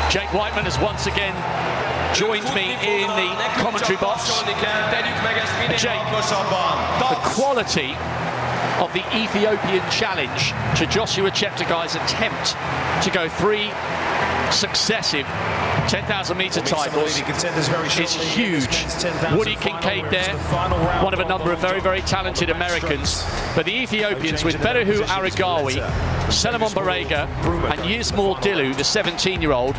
Jake Whiteman has once again joined me in the commentary box. Jake, the quality of the Ethiopian challenge to Joshua Cheptegei's attempt to go 3 successive 10,000 metre titles is huge. Woody Kincaid there, one of a number of very, very talented Americans. But the Ethiopians with Berehu Aragawi, Selemon Barega and Yismail Dilu, the 17-year-old,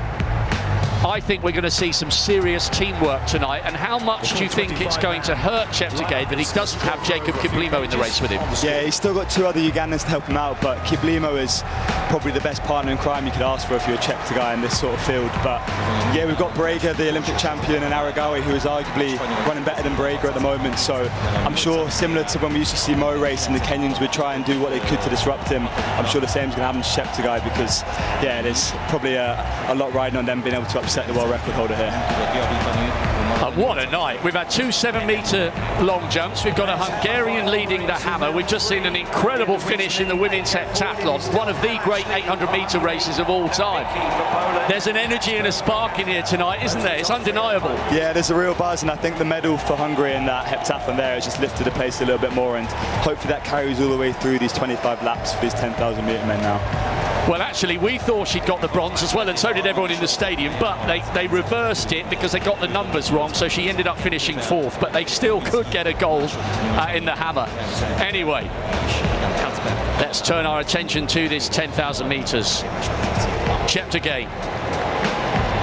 I think we're going to see some serious teamwork tonight. And how much do you think it's going to hurt Cheptegei that he doesn't have Jacob Kiplimo in the race with him? Yeah, he's still got 2 other Ugandans to help him out, but Kiplimo is probably the best partner in crime you could ask for if you're a Cheptegei in this sort of field. But yeah, we've got Barega, the Olympic champion, and Aragawi, who is arguably running better than Barega at the moment. So I'm sure, similar to when we used to see Mo race and the Kenyans would try and do what they could to disrupt him, I'm sure the same is going to happen to Cheptegei, because yeah, there's probably a lot riding on them being able to upset the world record holder here. What a night. We've had 2 7-metre long jumps. We've got a Hungarian leading the hammer. We've just seen an incredible finish in the women's heptathlon, one of the great 800-metre races of all time. There's an energy and a spark in here tonight, isn't there? It's undeniable. Yeah, there's a real buzz, and I think the medal for Hungary in that heptathlon there has just lifted the pace a little bit more, and hopefully that carries all the way through these 25 laps for these 10,000 metre men now. Well, actually, we thought she'd got the bronze as well, and so did everyone in the stadium, but they reversed it because they got the numbers wrong, so she ended up finishing 4th, but they still could get a gold in the hammer. Anyway, let's turn our attention to this 10,000 metres. Cheptegei,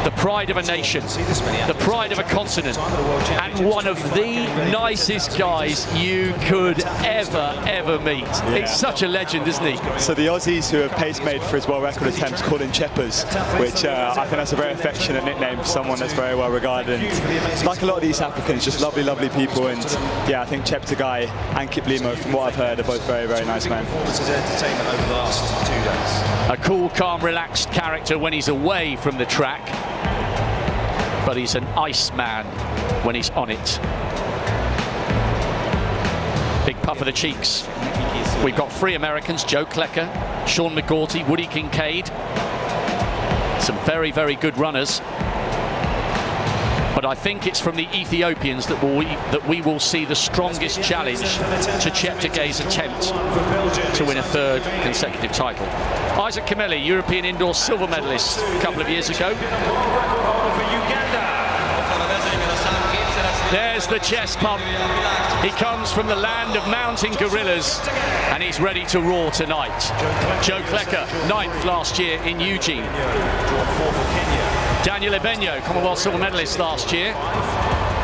the pride of a nation, the pride of a continent, and one of the nicest guys you could ever meet. Yeah. He's such a legend, isn't he? So the Aussies who have pacemade for his world record attempts call him Cheppers, which I think that's a very affectionate nickname for someone that's very well regarded. And like a lot of these Africans, just lovely, lovely people. And yeah, I think Cheptegei and Kiplimo, from what I've heard, are both very, very nice men. A cool, calm, relaxed character when he's away from the track, but he's an ice man when he's on it. Big puff of the cheeks. We've got 3 Americans, Joe Klecker, Sean McGaughty, Woody Kincaid. Some very, very good runners. But I think it's from the Ethiopians that we will see the strongest challenge to Cheptegei's attempt to win a 3rd consecutive title. Isaac Kimeli, European indoor silver medalist a couple of years ago. There's the chest pump. He comes from the land of mountain gorillas, and he's ready to roar tonight. Joe Klecker, 9th last year in Eugene. Daniel Ebenyo, Commonwealth silver medalist last year.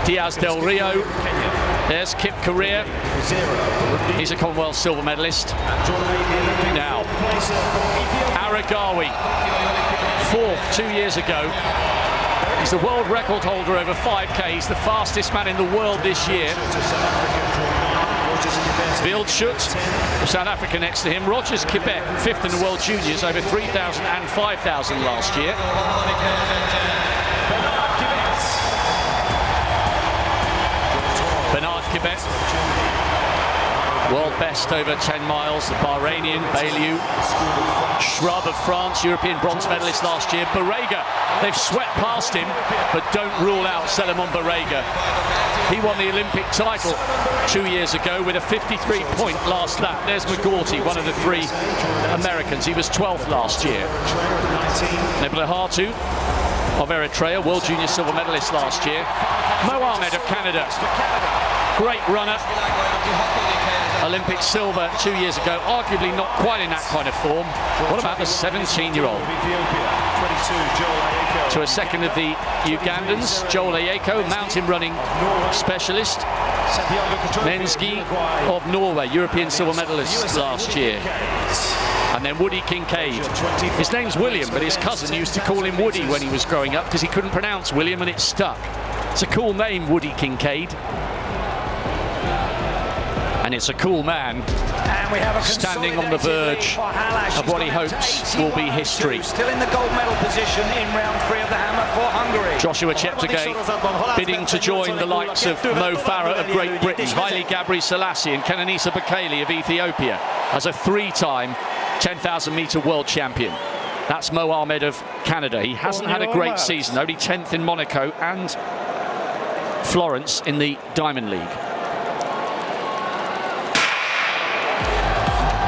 Diaz Del Rio. There's Kip Korea. He's a Commonwealth silver medalist. Now, Aragawi, 4th 2 years ago. He's the world record holder over 5K. He's the fastest man in the world this year. Wildschut from South Africa next to him. Rogers Kibet, 5th in the World Juniors, over 3,000 and 5,000 last year. Bernard Kibet, world best over 10 miles. The Bahrainian, Bailiu. Shrub of France, European bronze medalist last year. Barega, they've swept past him, but don't rule out Selemon Barega. He won the Olympic title 2 years ago with a 53-point last lap. There's McGaughty, one of the 3 Americans. He was 12th last year. Neblehatu of Eritrea, World Junior silver medalist last year. Mo Ahmed of Canada, great runner. Olympic silver 2 years ago, arguably not quite in that kind of form. What about the 17-year-old? To a second of the Ugandans, Joel Ayeko, mountain running specialist. Nensgi of Norway, European silver medalist last year. And then Woody Kincaid. His name's William, but his cousin used to call him Woody when he was growing up because he couldn't pronounce William and it stuck. It's a cool name, Woody Kincaid. And it's a cool man standing on the verge of what he hopes will be history. Still in the gold medal position in round 3 of the hammer for Hungary. Joshua Cheptegei bidding to join the likes of Mo Farah of Great Britain, Haile Gebrselassie and Kenenisa Bekele of Ethiopia as a 3-time 10,000 metre world champion. That's Mo Ahmed of Canada. He hasn't had a great season, only 10th in Monaco and Florence in the Diamond League.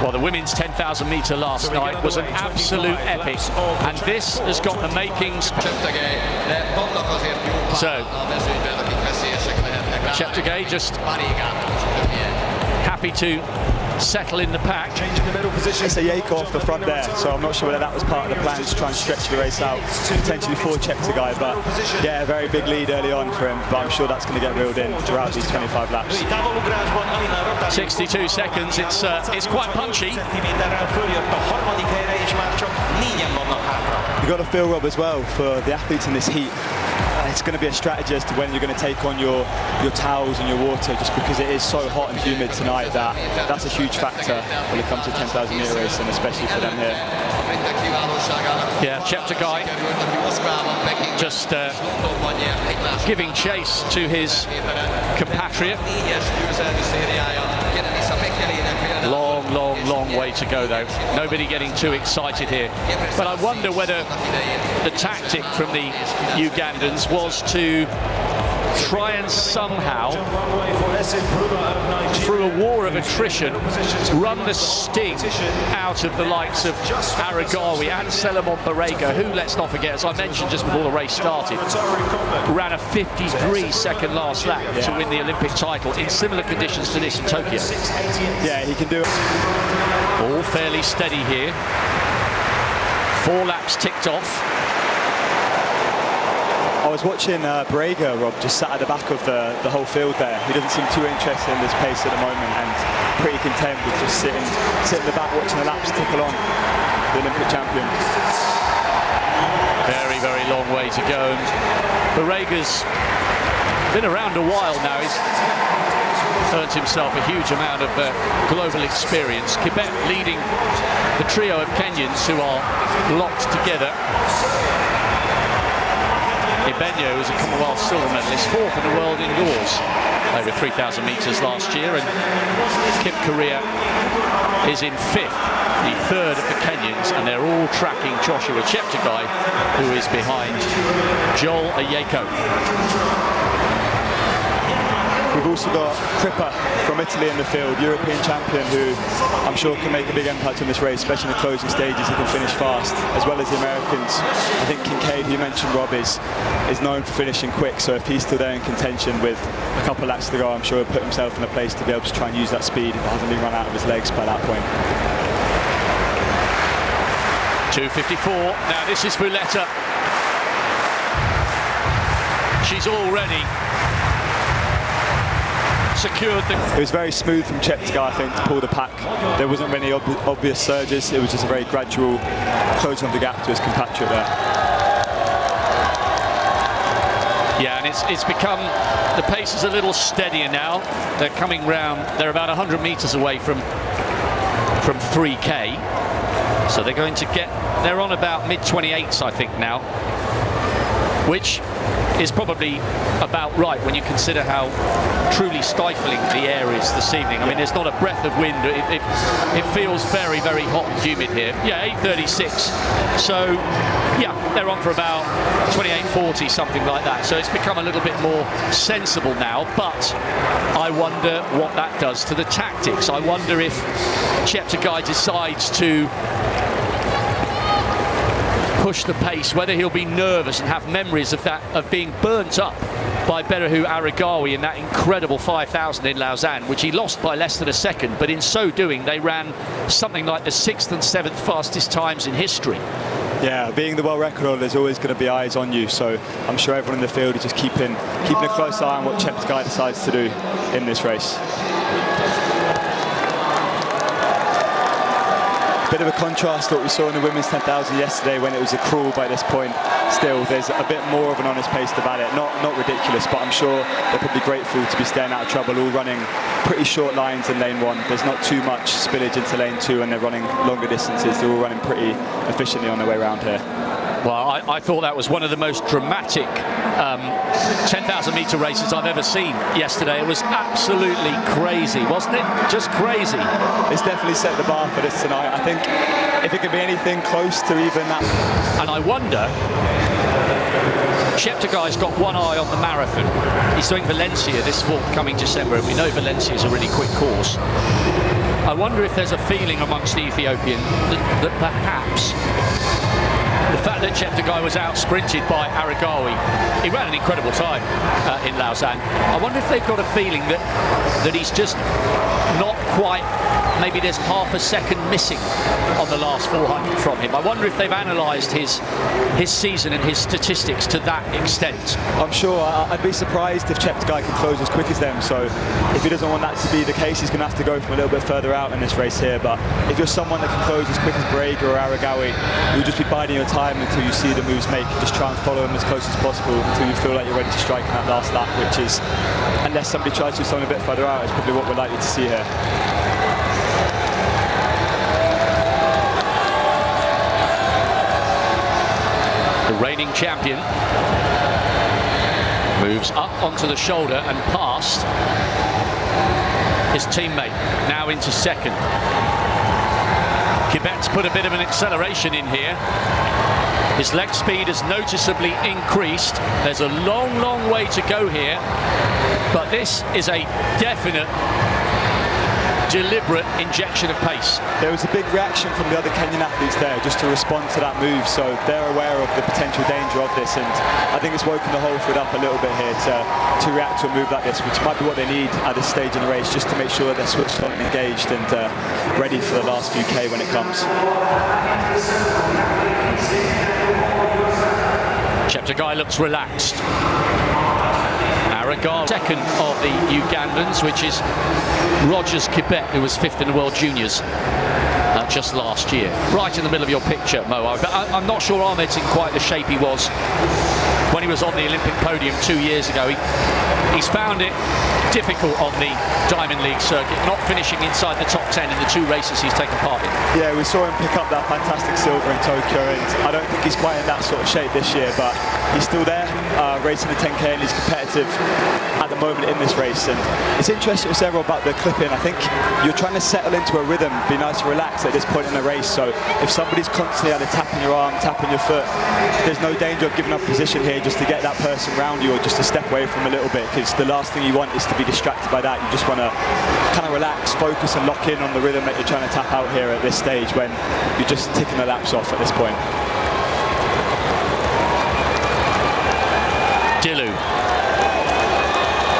Well, the women's 10,000 metre last night was an absolute epic, and this has got the makings. So, Cheptegei just happy to settle in the pack. It's a Yako off the front there, so I'm not sure whether that was part of the plan to try and stretch the race out, potentially for Cheptegei, but yeah, a very big lead early on for him, but I'm sure that's going to get reeled in throughout these 25 laps. 62 seconds, it's quite punchy. You've got to feel, Rob, as well, for the athletes in this heat. It's going to be a strategy as to when you're going to take on your towels and your water, just because it is so hot and humid tonight. That's a huge factor when it comes to 10,000 metre race, and especially for them here. Yeah, Cheptegei just giving chase to his compatriot. Long way to go, though. Nobody getting too excited here. But I wonder whether the tactic from the Ugandans was to try and somehow, through a war of attrition, run the sting out of the likes of Aragawi and Selemon Barega, who, let's not forget, as I mentioned just before the race started, ran a 53-second last lap to win the Olympic title in similar conditions to this in Tokyo. Yeah, he can do it. All fairly steady here. 4 laps ticked off. I was watching Barega, Rob, just sat at the back of the whole field there. He doesn't seem too interested in this pace at the moment, and pretty content with just sitting in the back watching the laps tickle on, the Olympic champion. Very long way to go. Barega's been around a while now. He's earned himself a huge amount of global experience. Quebec leading the trio of Kenyans who are locked together. Ibenyo is a Commonwealth silver medalist, 4th in the world indoors over 3,000 metres last year, and Kip Korea is in 5th, the 3rd of the Kenyans, and they're all tracking Joshua Cheptegei, who is behind Joel Ayeko. We've also got Crippa from Italy in the field, European champion, who I'm sure can make a big impact in this race, especially in the closing stages. He can finish fast, as well as the Americans. I think Kincaid, who you mentioned, Rob, is known for finishing quick, so if he's still there in contention with a couple of laps to go, I'm sure he'll put himself in a place to be able to try and use that speed if it hasn't been run out of his legs by that point. 2:54. Now this is Vuletta. She's already secured the... It was very smooth from Cheptegei, I think, to pull the pack. There wasn't many obvious surges. It was just a very gradual closing of the gap to his compatriot there. Yeah, and it's become, the pace is a little steadier now. They're coming round, they're about 100 metres away from 3K. So they're going to get, they're on about mid-28s, I think, now, which is probably about right when you consider how truly stifling the air is this evening. I mean, there's not a breath of wind. It feels very hot and humid here. Yeah, 8:36. So, yeah, they're on for about 28:40, something like that. So it's become a little bit more sensible now, but I wonder what that does to the tactics. I wonder if Cheptegei decides to push the pace, whether he'll be nervous and have memories of that, of being burnt up by Berehu Aragawi in that incredible 5,000 in Lausanne, which he lost by less than a second, but in so doing they ran something like the 6th and 7th fastest times in history. Yeah, being the world record holder, there's always going to be eyes on you, so I'm sure everyone in the field is just keeping a close eye on what Cheptegei decides to do in this race. Bit of a contrast to what we saw in the women's 10,000 yesterday when it was a crawl by this point. Still, there's a bit more of an honest pace about it. Not ridiculous, but I'm sure they're probably grateful to be staying out of trouble, all running pretty short lines in lane 1. There's not too much spillage into lane 2, and they're running longer distances. They're all running pretty efficiently on their way around here. Well, I thought that was one of the most dramatic 10,000 metre races I've ever seen yesterday. It was absolutely crazy, wasn't it? Just crazy. It's definitely set the bar for this tonight. I think if it could be anything close to even that. And I wonder, Cheptegei's got one eye on the marathon. He's doing Valencia this forthcoming December, and we know Valencia is a really quick course. I wonder if there's a feeling amongst the Ethiopian that perhaps the fact that Cheptegei was out-sprinted by Aragawi, he ran an incredible time in Lausanne. I wonder if they've got a feeling that he's just not quite, maybe there's half a second missing on the last 400 from him. I wonder if they've analysed his season and his statistics to that extent. I'm sure. I'd be surprised if Cheptegei can close as quick as them, so if he doesn't want that to be the case, he's going to have to go from a little bit further out in this race here. But if you're someone that can close as quick as Brega or Aragawi, you'll just be biding your time until you see the moves make. Just try and follow them as close as possible until you feel like you're ready to strike in that last lap, which is, unless somebody tries to do something a bit further out, is probably what we're likely to see here. The reigning champion moves up onto the shoulder and past his teammate, now into second. Quebec's put a bit of an acceleration in here. His leg speed has noticeably increased. There's a long, long way to go here, but this is a definite, deliberate injection of pace. There was a big reaction from the other Kenyan athletes there just to respond to that move, so they're aware of the potential danger of this, and I think it's woken the whole field up a little bit here to react to a move like this, which might be what they need at this stage in the race, just to make sure that they're switched on and engaged and ready for the last few K when it comes. Cheptegei looks relaxed. Aragawi, second of the Ugandans, which is Rogers Quebec, who was fifth in the World Juniors just last year. Right in the middle of your picture, Mo. I'm not sure Ahmed's in quite the shape he was when he was on the Olympic podium 2 years ago. He's found it difficult on the Diamond League circuit, not finishing inside the top 10 in the 2 races he's taken part in. Yeah, we saw him pick up that fantastic silver in Tokyo, and I don't think he's quite in that sort of shape this year, but he's still there, racing the 10K, and he's competitive at the moment in this race. And it's interesting with several about the clipping. I think you're trying to settle into a rhythm, be nice and relaxed at this point in the race, so if somebody's constantly either tapping your arm, tapping your foot, there's no danger of giving up position here just to get that person round you or just to step away from a little bit, because the last thing you want is to be distracted by that. You just want to kind of relax, focus and lock in on the rhythm that you're trying to tap out here at this stage when you're just ticking the laps off at this point. Dilu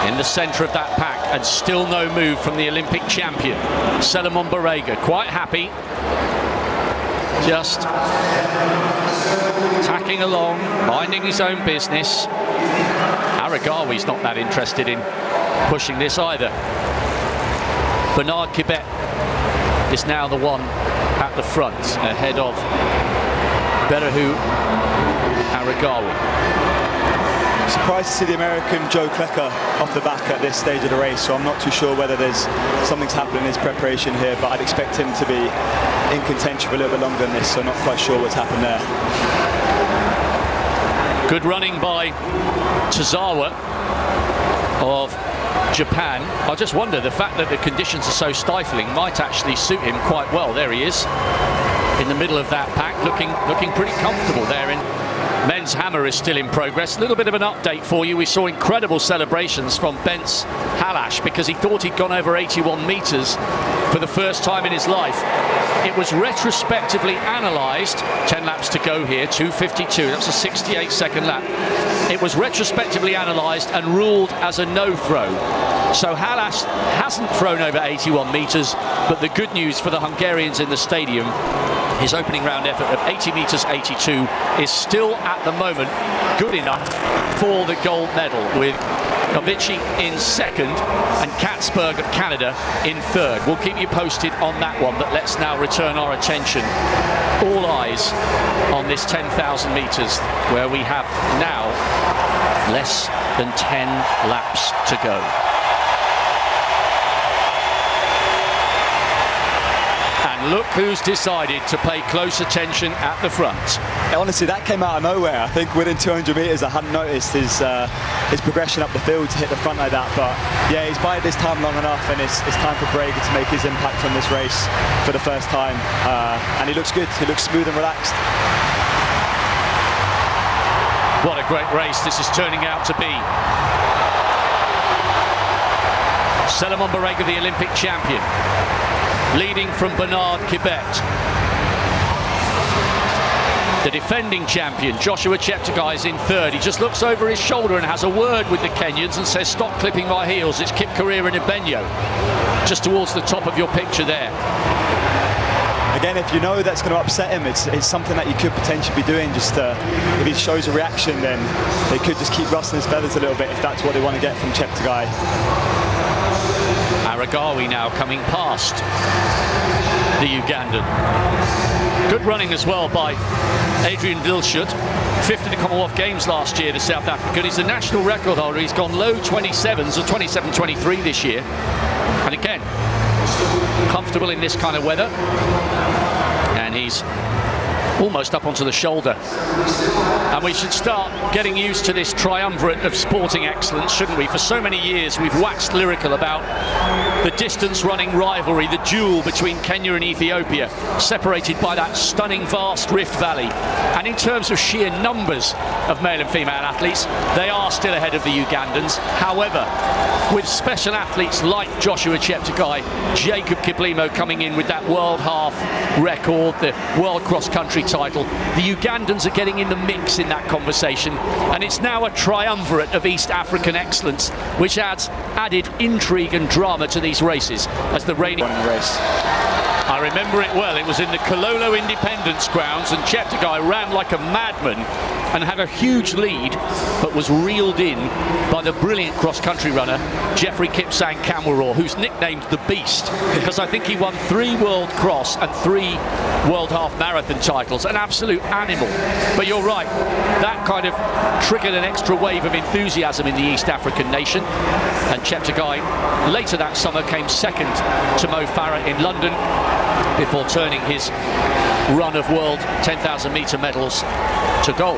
in the centre of that pack, and still no move from the Olympic champion. Solomon Barega quite happy, just tacking along, minding his own business. Aragawi's not that interested in pushing this either. Bernard Quebec is now the one at the front, ahead of Berahu Aragawi. Surprised to see the American Joe Klecker off the back at this stage of the race, so I'm not too sure whether there's something's happening in his preparation here, but I'd expect him to be in contention for a little bit longer than this, so not quite sure what's happened there. Good running by Tozawa of Japan. I just wonder, the fact that the conditions are so stifling might actually suit him quite well. There he is in the middle of that pack, looking pretty comfortable there. In men's hammer is still in progress. A little bit of an update for you. We saw incredible celebrations from Bence Halash because he thought he'd gone over 81 metres for the first time in his life. It was retrospectively analysed, 10 laps to go here, 2:52, that's a 68-second lap. It was retrospectively analysed and ruled as a no-throw. So Halash hasn't thrown over 81 metres, but the good news for the Hungarians in the stadium, his opening round effort of 80 metres 82 is still at the moment good enough for the gold medal, with Novici in second and Katzberg of Canada in third. We'll keep you posted on that one, but let's now return our attention, all eyes on this 10,000 metres, where we have now less than 10 laps to go. And And look who's decided to pay close attention at the front. Honestly, that came out of nowhere. I think within 200 metres I hadn't noticed his progression up the field to hit the front like that. But yeah, he's bided his time long enough, and it's time for Brega to make his impact on this race for the first time. And he looks good. He looks smooth and relaxed. What a great race this is turning out to be. Salomon Barega, the Olympic champion, leading from Bernard Kibet. The defending champion, Joshua Cheptegei, is in third. He just looks over his shoulder and has a word with the Kenyans and says, "Stop clipping my heels." It's Kip Korir and Ibenyo, just towards the top of your picture there. Again, if you know that's going to upset him, it's something that you could potentially be doing. Just if he shows a reaction, then they could just keep rustling his feathers a little bit if that's what they want to get from Cheptegei. Aragawi now coming past the Ugandan. Good running as well by Adrian Vilschut. Fifth in the Commonwealth Games last year, the South African. He's the national record holder. He's gone low 27s, or 27-23 this year. And again, comfortable in this kind of weather. And he's almost up onto the shoulder. And we should start getting used to this triumvirate of sporting excellence, shouldn't we? For so many years we've waxed lyrical about the distance running rivalry, the duel between Kenya and Ethiopia, separated by that stunning vast Rift Valley. And in terms of sheer numbers of male and female athletes, they are still ahead of the Ugandans. However, with special athletes like Joshua Cheptegei, Jacob Kiplimo coming in with that world half record, the world cross-country title, the Ugandans are getting in the mix in that conversation, and it's now a triumvirate of East African excellence, which adds added intrigue and drama to these races as the reigning race. I remember it well. It was in the Kololo Independence grounds, and Cheptegei ran like a madman and had a huge lead, but was reeled in by the brilliant cross-country runner Jeffrey Kipsang Kamworor, who's nicknamed the Beast because I think he won 3 World Cross and 3 World Half Marathon titles. An absolute animal. But you're right, that kind of triggered an extra wave of enthusiasm in the East African nation, and Cheptegei later that summer came second to Mo Farah in London before turning his run of world 10,000 metre medals to gold.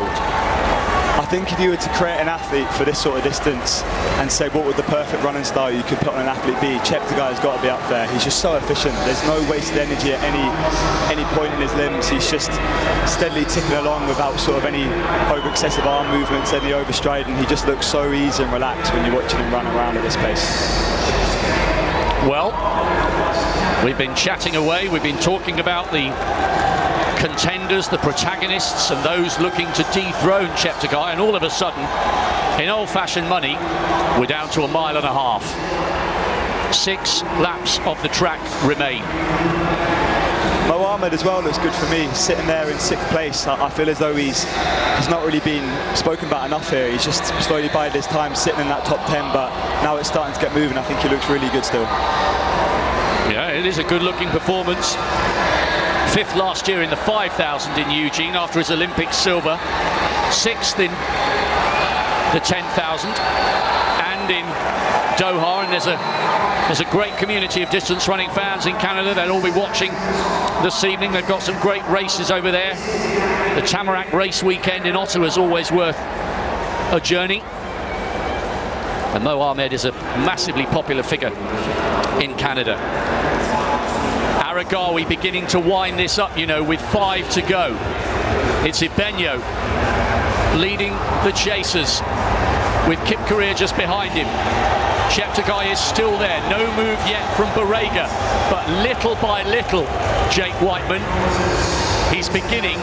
I think if you were to create an athlete for this sort of distance and say what would the perfect running style you could put on an athlete be, Cheptegei's got to be up there. He's just so efficient. There's no wasted energy at any point in his limbs. He's just steadily ticking along without sort of any over excessive arm movements, any overstriding. He just looks so easy and relaxed when you're watching him run around at this pace. Well, we've been chatting away, we've been talking about the contenders, the protagonists, and those looking to dethrone Cheptegei, and all of a sudden, in old-fashioned money, we're down to 1.5 miles. 6 laps of the track remain. Mo Ahmed as well looks good for me, sitting there in 6th place. I feel as though he's not really been spoken about enough here. He's just slowly bided his time sitting in that top 10, but now it's starting to get moving. I think he looks really good still. Yeah, it is a good-looking performance. 5th last year in the 5,000 in Eugene after his Olympic silver. 6th in the 10,000 and in Doha. And there's a great community of distance running fans in Canada. They'll all be watching this evening. They've got some great races over there. The Tamarack race weekend in Ottawa is always worth a journey. And Mo Ahmed is a massively popular figure in Canada. Aragawi beginning to wind this up, you know, with 5 to go. It's Ibenyo leading the chasers with Kip Korir just behind him. Cheptegei is still there, no move yet from Barega, but little by little, Jake Whiteman, he's beginning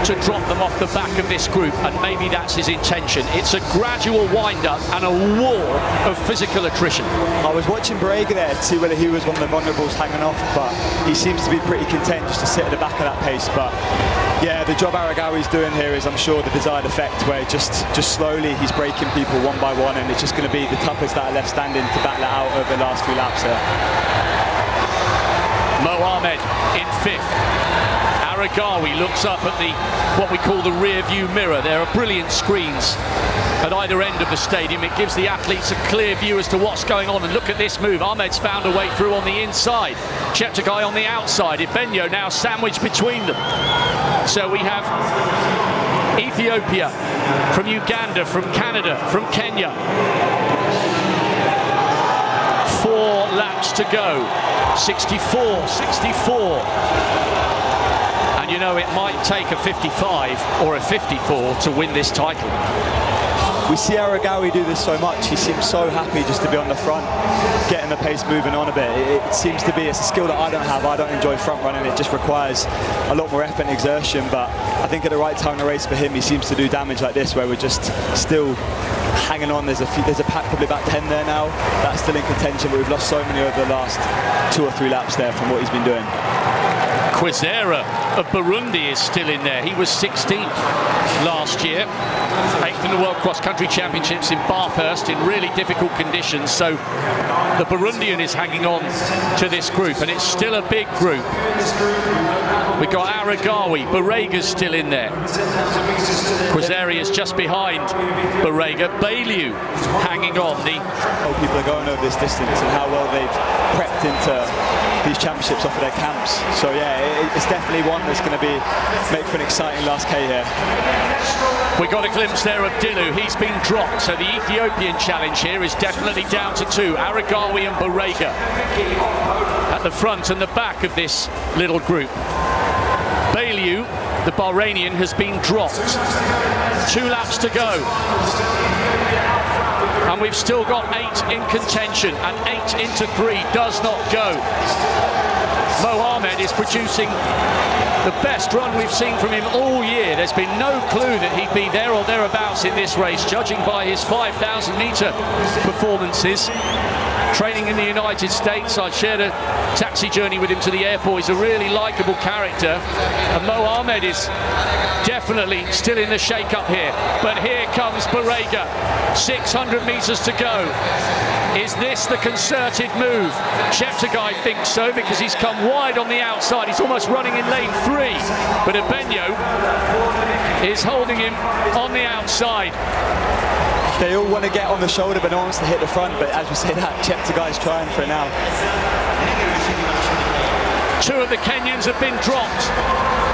to drop them off the back of this group, and maybe that's his intention. It's a gradual wind-up and a war of physical attrition. I was watching Barega there to see whether he was one of the vulnerables hanging off, but he seems to be pretty content just to sit at the back of that pace. But yeah, the job Aragawi's doing here is, I'm sure, the desired effect, where just slowly he's breaking people one by one, and it's just going to be the toughest that are left standing to battle it out over the last few laps here. Mo Ahmed in 5th. Aragawi looks up at what we call the rear view mirror. There are brilliant screens at either end of the stadium. It gives the athletes a clear view as to what's going on. And look at this move. Ahmed's found a way through on the inside. Cheptegei on the outside. Ibenyo now sandwiched between them. So we have Ethiopia, from Uganda, from Canada, from Kenya. 4 laps to go. 64. And you know, it might take a 55 or a 54 to win this title. We see Aragawi do this so much. He seems so happy just to be on the front, getting the pace moving on a bit. It seems to be, it's a skill that I don't have. I don't enjoy front running. It just requires a lot more effort and exertion. But I think at the right time in the race for him, he seems to do damage like this, where we're just still hanging on. There's a pack, probably about 10 there now. That's still in contention, but we've lost so many over the last 2 or 3 laps there from what he's been doing. Kwizera of Burundi is still in there. He was 16th last year, 8th in the World Cross Country Championships in Bathurst in really difficult conditions. So the Burundian is hanging on to this group, and it's still a big group. We've got Aragawi, Barega's still in there. Kwizera is just behind Barega. Bailew hanging on. People are going over this distance and how well they've prepped into these championships off of their camps. So yeah, it's definitely one that's going to make for an exciting last K here. We got a glimpse there of Dilu. He's been dropped, so the Ethiopian challenge here is definitely down to 2. Aragawi and Barega at the front and the back of this little group. Bailew, the Bahrainian, has been dropped. 2 laps to go. And we've still got 8 in contention, and 8 into 3 does not go. Mohamed is producing the best run we've seen from him all year. There's been no clue that he'd be there or thereabouts in this race, judging by his 5,000 metre performances. Training in the United States, I shared a taxi journey with him to the airport. He's a really likeable character, and Mohamed is definitely still in the shake-up here. But here comes Barega, 600 metres to go. Is this the concerted move? Cheptegei thinks so, because he's come wide on the outside. He's almost running in lane 3, but Ibenyo is holding him on the outside. They all want to get on the shoulder, but no one wants to hit the front. But as we say that, Cheptegei's trying for it now. 2 of the Kenyans have been dropped,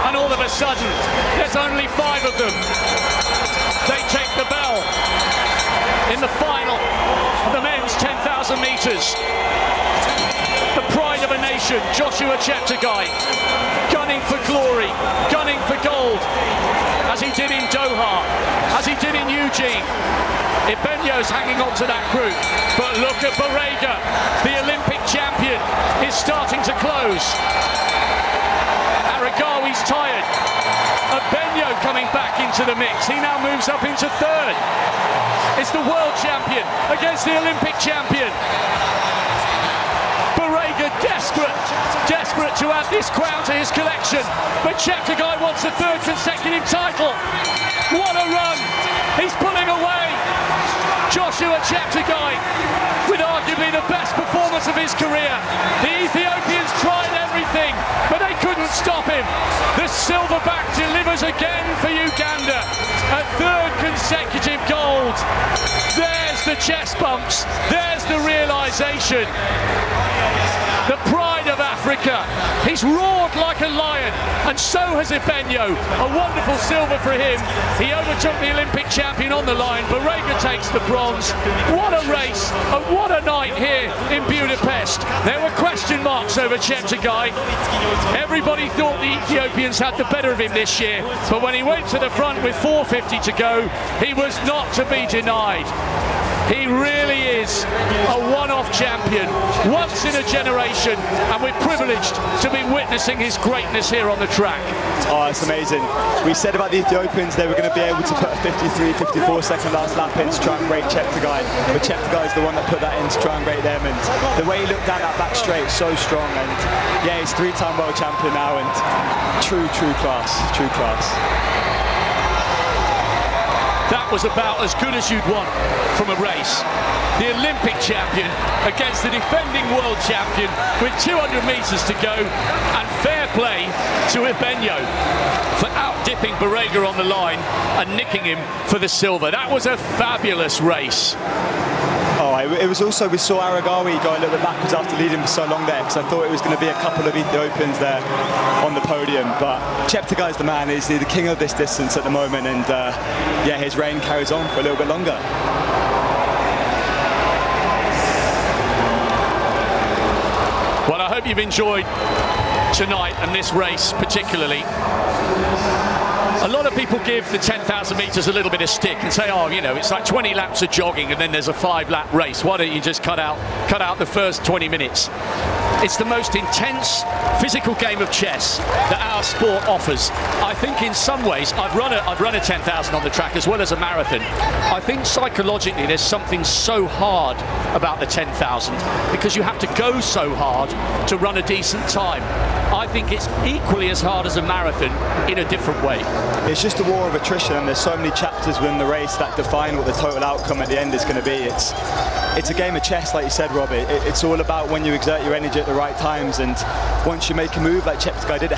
and all of a sudden, there's only 5 of them. They take the bell in the final of the men's 10,000 metres. The pride of a nation, Joshua Cheptegei, gunning for glory, gunning for gold, as he did in Doha, as he did in Eugene. Ibenyo's hanging on to that group, but look at Barega, the Olympic champion, is starting to close. Aragawi's tired. Ibenyo coming back into the mix. He now moves up into 3rd. It's the world champion against the Olympic champion. Barega desperate to add this crown to his collection, but Cheptegei wants a 3rd consecutive title. What a run! He's pulling away. Joshua Cheptegei with arguably the best performance of his career. The Ethiopians tried everything, but they couldn't stop him. The silverback delivers again for Uganda. A 3rd consecutive gold. There's the chest bumps. There's the realization. The pride of Africa. He's roared like a lion, and so has Ibenyo. A wonderful silver for him. He overtook the Olympic champion on the line. Barega takes the bronze. What a race, and what a night here in Budapest. There were question marks over Cheptegei. Everybody thought the Ethiopians had the better of him this year, but when he went to the front with 4:50 to go, he was not to be denied. He really is a one-off champion, once in a generation, and we're privileged to be witnessing his greatness here on the track. Oh, it's amazing. We said about the Ethiopians they were going to be able to put a 53, 54 second last lap in to try and break Cheptegei, but Cheptegei is the one that put that in to try and break them, and the way he looked down that back straight, so strong, and yeah, he's 3-time world champion now, and true class, true class. that was about as good as you'd want from a race. The Olympic champion against the defending world champion with 200 metres to go, and fair play to Ibenyo for out-dipping Barrega on the line and nicking him for the silver. That was a fabulous race. Oh, it was also, we saw Aragawi go a little bit backwards after leading for so long there, because I thought it was going to be a couple of Ethiopians there on the podium. But Cheptegei's the man, he's the king of this distance at the moment, and yeah, his reign carries on for a little bit longer. Well, I hope you've enjoyed tonight and this race particularly. A lot of people give the 10,000 metres a little bit of stick and say, oh, you know, it's like 20 laps of jogging and then there's a 5-lap race. Why don't you just cut out the first 20 minutes? It's the most intense physical game of chess that our sport offers. I think in some ways, I've run a 10,000 on the track as well as a marathon. I think psychologically there's something so hard about the 10,000 because you have to go so hard to run a decent time. I think it's equally as hard as a marathon in a different way. It's just a war of attrition, and there's so many chapters within the race that define what the total outcome at the end is going to be. It's a game of chess, like you said, Robbie. It's all about when you exert your energy at the right times, and once you make a move like Cheptegei did,